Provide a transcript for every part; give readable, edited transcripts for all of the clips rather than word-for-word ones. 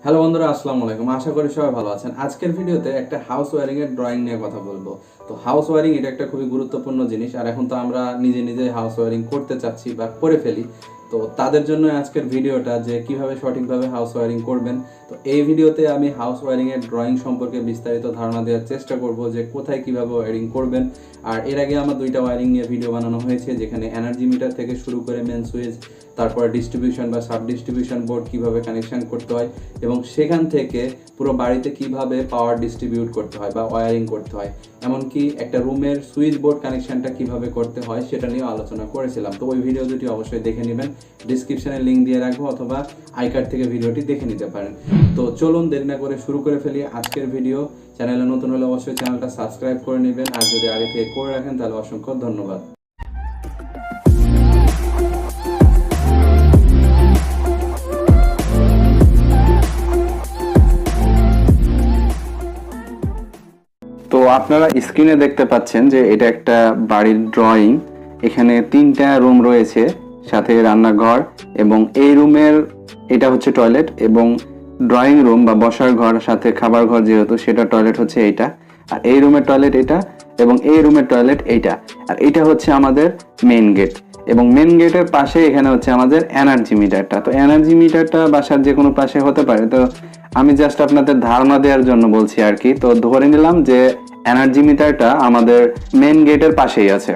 Hello বন্ধুরা, আসসালামু আলাইকুম। আশা করি সবাই ভালো আছেন। আজকের ভিডিওতে একটা হাউস ওয়ারিং এর ড্রয়িং নিয়ে কথা বলবো। তো হাউস ওয়ারিং এটা একটা খুবই গুরুত্বপূর্ণ জিনিস, আর এখন তো আমরা নিজে নিজে হাউস ওয়ারিং করতে চাচ্ছি বা করে ফেলি। তো তাদের জন্য আজকের ভিডিওটা, যে কিভাবে সঠিকভাবে হাউস ওয়ারিং করবেন। তো এই ভিডিওতে আমি হাউস ওয়ারিং এর ড্রয়িং সম্পর্কে বিস্তারিত ধারণা দেওয়ার চেষ্টা করব, যে কোথায় কিভাবে ওয়ারিং করবেন। আর এর আগে আমার দুইটা ওয়ারিং নিয়ে ভিডিও বানানো হয়েছে, যেখানে এনার্জি মিটার থেকে শুরু করে মেন সুইচ, তারপর ডিস্ট্রিবিউশন বা সাব ডিস্ট্রিবিউশন বোর্ড কিভাবে কানেকশন করতে হয়, এবং সেখান থেকে পুরো বাড়িতে কিভাবে পাওয়ার ডিস্ট্রিবিউট করতে হয় বা ওয়্যারিং করতে হয়, এমনকি একটা রুমের সুইচ বোর্ড কানেকশনটা কিভাবে করতে হয় সেটা নিয়েও আলোচনা করেছিলাম। তো ওই ভিডিও দুটি অবশ্যই দেখে নেবেন, ডিসক্রিপশনে লিঙ্ক দিয়ে রাখবো, অথবা আই কার্ড থেকে ভিডিওটি দেখে নিতে পারেন। তো চলুন দেরি না করে শুরু করে ফেলি আজকের ভিডিও। চ্যানেলে নতুন হলে অবশ্যই চ্যানেলটা সাবস্ক্রাইব করে নেবেন, আর যদি আগে থেকে করে রাখেন তাহলে অসংখ্য ধন্যবাদ। তো আপনারা স্ক্রিনে দেখতে পাচ্ছেন যে এটা একটা বাড়ির ড্রয়িং। এখানে তিনটা রুম রয়েছে, সাথে রান্নাঘর, এবং এই রুমের এটা হচ্ছে টয়লেট, এবং ড্রয়িং রুম বা বসার ঘর সাথে খাবার ঘর যেহেতু, সেটা টয়লেট হচ্ছে এইটা, আর এই রুমের টয়লেট এটা, এবং এই রুমের টয়লেট এইটা, আর এটা হচ্ছে আমাদের মেইন গেট। এবং মেন গেটের পাশে এখানে হচ্ছে আমাদের এনার্জি মিটারটা। তো এনার্জি মিটারটা বাসার যে কোনো পাশে হতে পারে, তো আমি জাস্ট আপনাদের ধারণা দেওয়ার জন্য বলছি আর কি। তো ধরে নিলাম যে এনার্জি মিটারটা আমাদের মেন গেটের পাশেই আছে।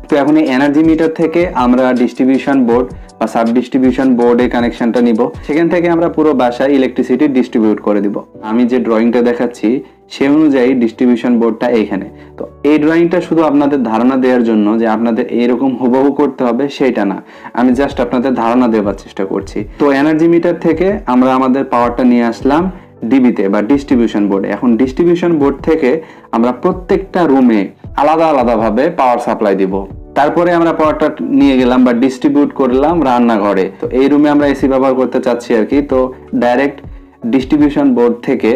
তো এখন এই এনার্জি মিটার থেকে আমরা ডিস্ট্রিবিউশন বোর্ড বা সাব ডিস্ট্রিবিউশন বোর্ডে কানেকশনটা নিব, সেখান থেকে আমরা পুরো বাসায় ইলেকট্রিসিটি ডিস্ট্রিবিউট করে দিব। আমি যে ড্রয়িংটা দেখাচ্ছি সে অনুযায়ী ডিস্ট্রিবিউশন বোর্ডটা এইখানে। তো এই ড্রয়িংটা শুধু আপনাদের ধারণা দেওয়ার জন্য, যে আপনাদের এরকম হুবহু করতে হবে সেটা না, আমি জাস্ট আপনাদের ধারণা দেওয়ার চেষ্টা করছি। তো এনার্জি মিটার থেকে আমরা আমাদের পাওয়ারটা নিয়ে আসলাম ডিবিতে বা ডিস্ট্রিবিউশন বোর্ডে। এখন ডিস্ট্রিবিউশন বোর্ড থেকে আমরা প্রত্যেকটা রুমে আলাদা আলাদাভাবে পাওয়ার সাপ্লাই দিব। তারপরে আমরা পাওয়ারটা নিয়ে গেলাম বা ডিস্ট্রিবিউট করলাম রান্নাঘরে। তো এই রুমে আমরা এসি ব্যবহার করতে চাচ্ছি আর কি। তো ডাইরেক্ট ডিস্ট্রিবিউশন বোর্ড থেকে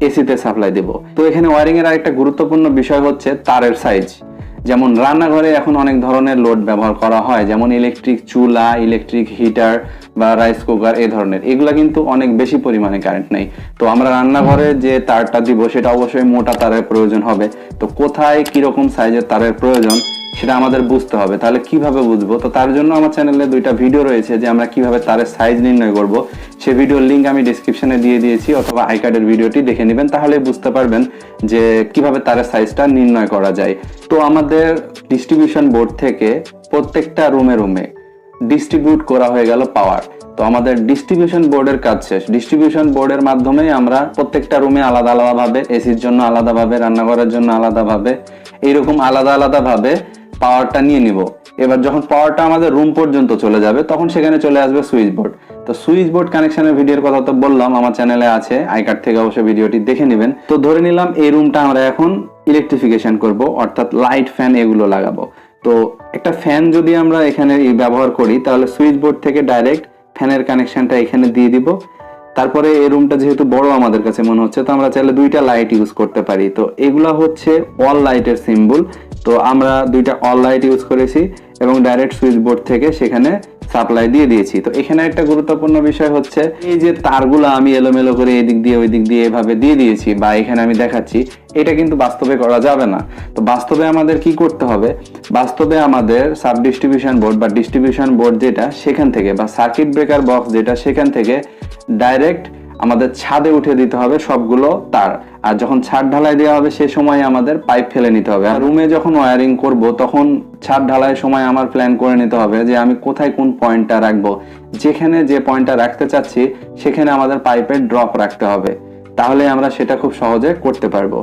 এসিতে সাপ্লাই দেব। তো এখানে ওয়ারিং এর আরেকটা গুরুত্বপূর্ণ বিষয় হচ্ছে তারের সাইজ। যেমন রান্নাঘরে এখন অনেক ধরনের লোড ব্যবহার করা হয়, যেমন ইলেকট্রিক চুলা, ইলেকট্রিক হিটার বা রাইস কুকার, এই ধরনের এগুলা কিন্তু অনেক বেশি পরিমাণে কারেন্ট নেই। তো আমরা রান্নাঘরে যে তারটা দিব সেটা অবশ্যই মোটা তারের প্রয়োজন হবে। তো কোথায় কিরকম সাইজের তারের প্রয়োজন সেটা আমাদের বুঝতে হবে। তাহলে কিভাবে বুঝবো? তো তার জন্য আমার চ্যানেলে দুইটা ভিডিও রয়েছে, যে আমরা কিভাবে তারের সাইজ নির্ণয় করব। সেই ভিডিওর লিঙ্ক আমি ডিসক্রিপশনে দিয়ে দিয়েছি, অথবা আই কার্ডের ভিডিওটি দেখে নেবেন, তাহলে বুঝতে পারবেন যে কিভাবে তারের সাইজটা নির্ণয় করা যায়। তো আমাদের ডিস্ট্রিবিউশন বোর্ড থেকে প্রত্যেকটা রুমে রুমে ডিস্ট্রিবিউট করা হয়ে গেল পাওয়ার। তো আমাদের ডিস্ট্রিবিউশন বোর্ডের কাজ শেষ। ডিস্ট্রিবিউশন বোর্ডের মাধ্যমে আমরা প্রত্যেকটা রুমে আলাদা আলাদাভাবে, এসির জন্য আলাদাভাবে, রান্নাঘরের জন্য আলাদাভাবে, এইরকম আলাদা আলাদাভাবে পাওয়ারটা নিয়ে নিব। এবার যখন পাওয়ারটা আমাদের রুম পর্যন্ত চলে যাবে, তখন সেখানে চলে আসবে সুইচ বোর্ড। তো সুইচ বোর্ড কানেকশনের ভিডিওর কথা তো বললাম, আমার চ্যানেলে আছে, আই কার্ড থেকে অবশ্যই ভিডিওটি দেখে নেবেন। তো ধরে নিলাম এই রুমটা আমরা এখন ইলেকট্রিফিকেশন করব, অর্থাৎ লাইট, ফ্যান এগুলো লাগাবো। তো একটা ফ্যান যদি আমরা এখানে ব্যবহার করি, তাহলে সুইচ বোর্ড থেকে ডাইরেক্ট ফ্যানের কানেকশনটা এখানে দিয়ে দিব। তারপরে এই রুমটা যেহেতু বড় আমাদের কাছে মনে হচ্ছে, তো আমরা চাইলে দুইটা লাইট ইউজ করতে পারি। তো এগুলা হচ্ছে অল লাইটের সিম্বল। তো আমরা দুইটা অল লাইট ইউজ করেছি এবং ডাইরেক্ট সুইচ বোর্ড থেকে সেখানে সাপ্লাই দিয়ে দিয়েছি। তো এখানে একটা গুরুত্বপূর্ণ বিষয় হচ্ছে, এই যে তারগুলো আমি এলোমেলো করে এদিক দিয়ে ওই দিক দিয়ে এভাবে দিয়ে দিয়েছি বা এখানে আমি দেখাচ্ছি, এটা কিন্তু বাস্তবে করা যাবে না। তো বাস্তবে আমাদের কি করতে হবে? বাস্তবে আমাদের সাব ডিস্ট্রিবিউশন বোর্ড বা ডিস্ট্রিবিউশন বোর্ড যেটা, সেখান থেকে, বা সার্কিট ব্রেকার বক্স যেটা, সেখান থেকে ডাইরেক্ট আমাদের ছাদে উঠে দিতে হবে সবগুলো তার। আর যখন ছাদ ঢালাই দেওয়া হবে সে সময় আমাদের পাইপ ফেলে নিতে হবে। আর রুমে যখন ওয়্যারিং করব, তখন ছাদ ঢালাইয়ের সময় আমার প্ল্যান করে নিতে হবে যে আমি কোথায় কোন পয়েন্টটা রাখবো। যেখানে যে পয়েন্টটা রাখতে চাচ্ছি সেখানে আমাদের পাইপের ড্রপ রাখতে হবে, তাহলে আমরা সেটা খুব সহজে করতে পারবো।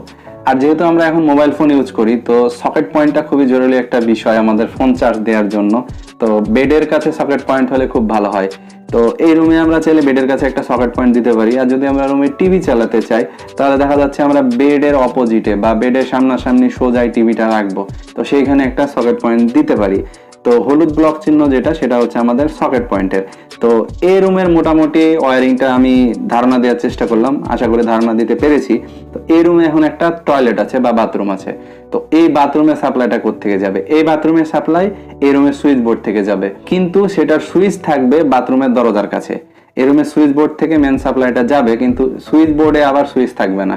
আর যেহেতু আমরা এখন মোবাইল ফোন ইউজ করি, তো সকেট পয়েন্টটা খুবই জরুরি একটা বিষয় আমাদের ফোন চার্জ দেওয়ার জন্য। তো বেডের কাছে সকেট পয়েন্ট হলে খুব ভালো হয়। তো এই রুমে আমরা চাইলে বেডের কাছে একটা সকেট পয়েন্ট দিতে পারি। আর যদি আমরা রুমে টিভি চালাতে চাই, তাহলে দেখা যাচ্ছে আমরা বেডের অপোজিটে বা বেডের সামনাসামনি সোজাই টিভিটা রাখবো, তো সেইখানে একটা সকেট পয়েন্ট দিতে পারি। তো হলুদ ব্লক চিহ্ন যেটা, সেটা হচ্ছে আমাদের সকেট পয়েন্টের। তো এই রুমের মোটামুটি ওয়্যারিংটা আমি ধারণা দেওয়ার চেষ্টা করলাম, আশা করি ধারণা দিতে পেরেছি। তো এই রুমে এখন একটা টয়লেট আছে বা বাথরুম আছে। তো এই বাথরুমের সাপ্লাইটা কোত্থেকে যাবে? এই বাথরুমের সাপ্লাই এই রুমের সুইচ বোর্ড থেকে যাবে, কিন্তু সেটার সুইচ থাকবে বাথরুমের দরজার কাছে। এই রুমে সুইচ বোর্ড থেকে মেন সাপ্লাইটা যাবে, কিন্তু সুইচ বোর্ডে আবার সুইচ থাকবে না,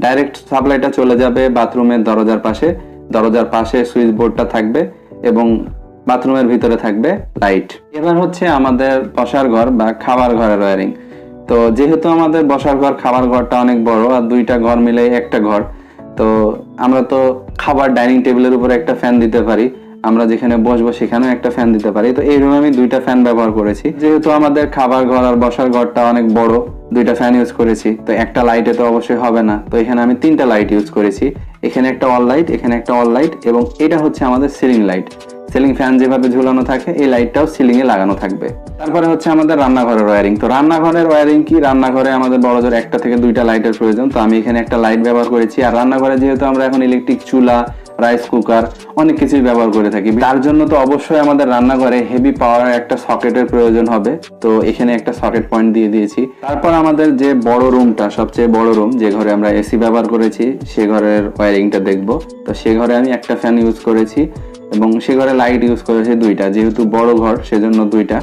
ডাইরেক্ট সাপ্লাইটা চলে যাবে বাথরুমের দরজার পাশে সুইচ বোর্ডটা থাকবে এবং বাথরুমের ভিতরে থাকবে লাইট। এবার হচ্ছে আমাদের বসার ঘর বা খাবার ঘরের ওয়্যারিং। তো যেহেতু আমাদের বসার ঘর খাবার ঘরটা অনেক বড় আর দুইটা ঘর মিলে একটা ঘর, তো আমরা তো খাবার ডাইনিং টেবিলের উপরে একটা ফ্যান দিতে পারি, আমরা যেখানে বসবো সেখানেও একটা ফ্যান দিতে পারি। তো এই রুমে আমি দুইটা ফ্যান ব্যবহার করেছি, যেহেতু আমাদের খাবার ঘর আর বসার ঘরটা অনেক বড়, দুইটা ফ্যান ইউজ করেছি। তো একটা লাইটে তো অবশ্যই হবে না, তো এখানে আমি তিনটা লাইট ইউজ করেছি। এখানে একটা অল লাইট, এখানে একটা অল লাইট এবং এটা হচ্ছে আমাদের সিলিং লাইট। সিলিং ফ্যান যেভাবে ঝুলানো থাকে এই লাইটটাও সিলিং এ লাগানো থাকবে। তারপরে হচ্ছে আমাদের রান্নাঘরের ওয়্যারিং। তো রান্নাঘরের ওয়্যারিং কি, রান্নাঘরে আমাদের বড়জোর একটা থেকে দুইটা লাইটের প্রয়োজন, তো আমি এখানে একটা লাইট ব্যবহার করেছি। আর রান্নাঘরে যেহেতু আমরা এখন ইলেকট্রিক চুলা, রাইস কুকার অনেক কিছুই ব্যবহার করে থাকি, তার জন্য তো অবশ্যই আমাদের রান্নাঘরে হেভি পাওয়ারের একটা সকেটের প্রয়োজন হবে। তো এখানে একটা সকেট পয়েন্ট দিয়ে দিয়েছি। তারপর আমাদের যে বড় রুমটা, সবচেয়ে বড় রুম, যে ঘরে আমরা এসি ব্যবহার করেছি, সে ঘরের ওয়্যারিংটা দেখবো। তো সে ঘরে আমি একটা ফ্যান ইউজ করেছি এবং সে ঘরে লাইট ইউজ করেছি দুইটা, যেহেতু বড় ঘর সেজন্য দুইটা।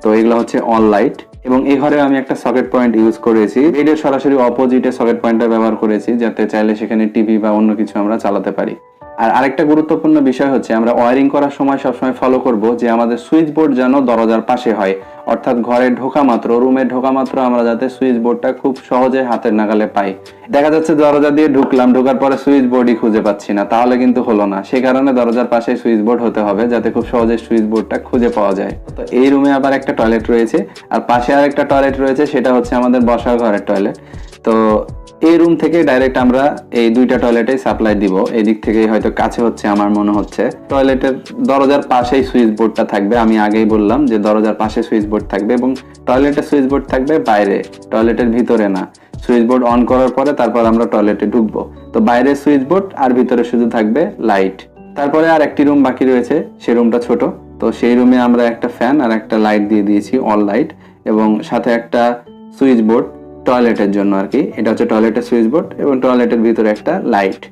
তো এগুলো হচ্ছে অল লাইট এবং এই ঘরে আমি একটা সকেট পয়েন্ট ইউজ করেছি, বেডের সরাসরি অপোজিটে সকেট পয়েন্টটা ব্যবহার করেছি, যাতে চাইলে সেখানে টিভি বা অন্য কিছু আমরা চালাতে পারি। আর আরেকটা গুরুত্বপূর্ণ বিষয় হচ্ছে আমরা ওয়্যারিং করার সময় সবসময় ফলো করব যে আমাদের সুইচ বোর্ড যেন দরজার পাশে হয়, অর্থাৎ ঘরে ঢোকা মাত্র, রুমে ঢোকা মাত্র আমরা যাতে সুইচ বোর্ডটা খুব সহজে হাতের নাগালে পাই। দেখা যাচ্ছে দরজা দিয়ে ঢোকার পরে সুইচ বোর্ডই খুঁজে পাচ্ছি না, তাহলে কিন্তু হলো না। সেই কারণে দরজার পাশে সুইচ বোর্ড হতে হবে, যাতে খুব সহজে সুইচ বোর্ডটা খুঁজে পাওয়া যায়। তো এই রুমে আবার একটা টয়লেট রয়েছে, আর পাশে আর একটা টয়লেট রয়েছে, সেটা হচ্ছে আমাদের বসার ঘরের টয়লেট। তো এই রুম থেকে ডাইরেক্ট আমরা এই দুইটা টয়লেটে সাপ্লাই দিব। এই দিক থেকে হয়তো কাছে হচ্ছে আমার মনে হচ্ছে। টয়লেটের দরজার পাশেই সুইচ বোর্ডটা থাকবে, আমি আগেই বললাম যে দরজার পাশে সুইচ বোর্ড থাকবে এবং টয়লেটের সুইচ বোর্ড থাকবে বাইরে, টয়লেটের ভিতরে না। সুইচ বোর্ড অন করার পরে তারপর আমরা টয়লেটে ঢুকবো। তো বাইরে সুইচ বোর্ড আর ভিতরে শুধু থাকবে লাইট। তারপরে আর একটি রুম বাকি রয়েছে, সেই রুমটা ছোট। তো সেই রুমে আমরা একটা ফ্যান আর একটা লাইট দিয়ে দিয়েছি, অল লাইট, এবং সাথে একটা সুইচ বোর্ড টয়লেটের জন্য আর কি। এটা হচ্ছে টয়লেটের সুইচ বোর্ড এবং টয়লেটের ভিতরে একটা লাইট।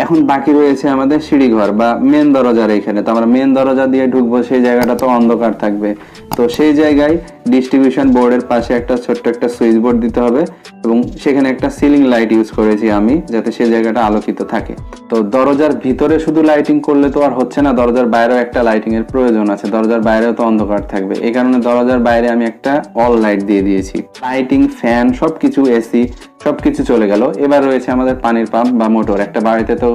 এখন বাকি রয়েছে আমাদের সিঁড়িঘর বা মেন দরজার এখানে। তো আমরা মেন দরজা দিয়ে ঢুকবো, সেই জায়গাটা তো অন্ধকার থাকবে। তো সেই জায়গায় ডিস্ট্রিবিউশন বোর্ডের পাশে একটা ছোট্ট একটা সুইচ বোর্ড দিতে হবে এবং সেখানে একটা সিলিং লাইট ইউজ করেছি আমি, যাতে সেই জায়গাটা আলোকিত থাকে। তো দরজার ভিতরে শুধু লাইটিং করলে তো আর হচ্ছে না, দরজার বাইরেও একটা লাইটিং এর প্রয়োজন আছে, দরজার বাইরেও তো অন্ধকার থাকবে। এই কারণে দরজার বাইরে আমি একটা অল লাইট দিয়ে দিয়েছি। লাইটিং, ফ্যান, সবকিছু, এসি সবকিছু চলে গেল। এবার রয়েছে আমাদের পানির পাম্প বা মোটর। একটা বাড়িতে তো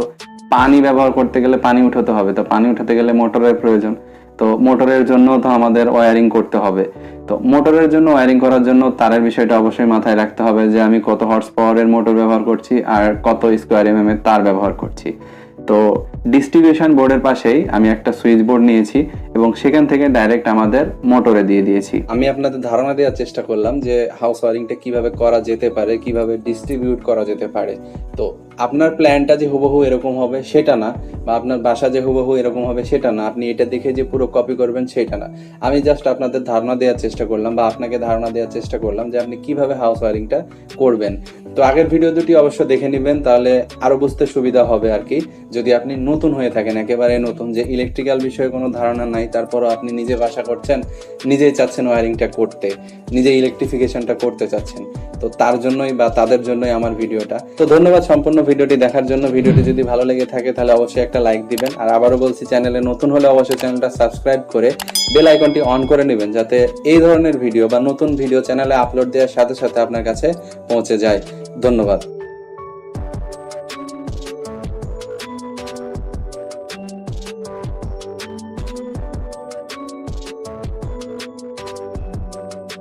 পানি ব্যবহার করতে গেলে পানি উঠাতে হবে, তো পানি উঠাতে গেলে মোটরের প্রয়োজন। তো মোটরের জন্য তো আমাদের ওয়্যারিং করতে হবে। তো মোটরের জন্য ওয়্যারিং করার জন্য তারের বিষয়টা অবশ্যই মাথায় রাখতে হবে যে আমি কত হর্স পাওয়ারের মোটর ব্যবহার করছি আর কত স্কোয়ার এমএম এর তার ব্যবহার করছি। তো ডিস্ট্রিবিউশন বোর্ডের পাশেই আমি একটা সুইচ বোর্ড নিয়েছি এবং সেখান থেকে ডাইরেক্ট আমাদের মোটরে দিয়ে দিয়েছি। আমি আপনাদের ধারণা দেওয়ার চেষ্টা করলাম যে হাউস ওয়্যারিংটা কিভাবে করা যেতে পারে, কিভাবে ডিস্ট্রিবিউট করা যেতে পারে। তো আপনার প্ল্যানটা যে হুবহু এরকম হবে সেটা না, বা আপনার বাসা যে হুবহু এরকম হবে সেটা না, আপনি এটা দেখে যে পুরো কপি করবেন সেটা না। আমি জাস্ট আপনাদের ধারণা দেওয়ার চেষ্টা করলাম বা আপনাকে ধারণা দেওয়ার চেষ্টা করলাম যে আপনি কিভাবে হাউস ওয়্যারিংটা করবেন। তো আগের ভিডিও দুটি অবশ্য দেখে নেবেন, তাহলে আরো বুঝতে সুবিধা হবে আর কি। যদি আপনি নতুন হয়ে থাকেন, একেবারে নতুন, যে ইলেকট্রিক্যাল বিষয়ে কোনো ধারণা নাই, তারপরও আপনি নিজে বাসা করছেন, নিজেই চাচ্ছেন ওয়্যারিংটা করতে, নিজে ইলেকট্রিফিকেশনটা করতে চাচ্ছেন, তো তার জন্যই বা তাদের জন্যই আমার ভিডিওটা। তো ধন্যবাদ সম্পূর্ণ ভিডিওটি দেখার জন্য। ভিডিওটি যদি ভালো লেগে থাকে তাহলে অবশ্যই একটা লাইক দিবেন, আর আবারও বলছি, চ্যানেলে নতুন হলে অবশ্যই চ্যানেলটা সাবস্ক্রাইব করে বেল আইকনটি অন করে নেবেন, যাতে এই ধরনের ভিডিও বা নতুন ভিডিও চ্যানেলে আপলোড দেওয়ার সাথে সাথে আপনার কাছে পৌঁছে যায়। ধন্যবাদ।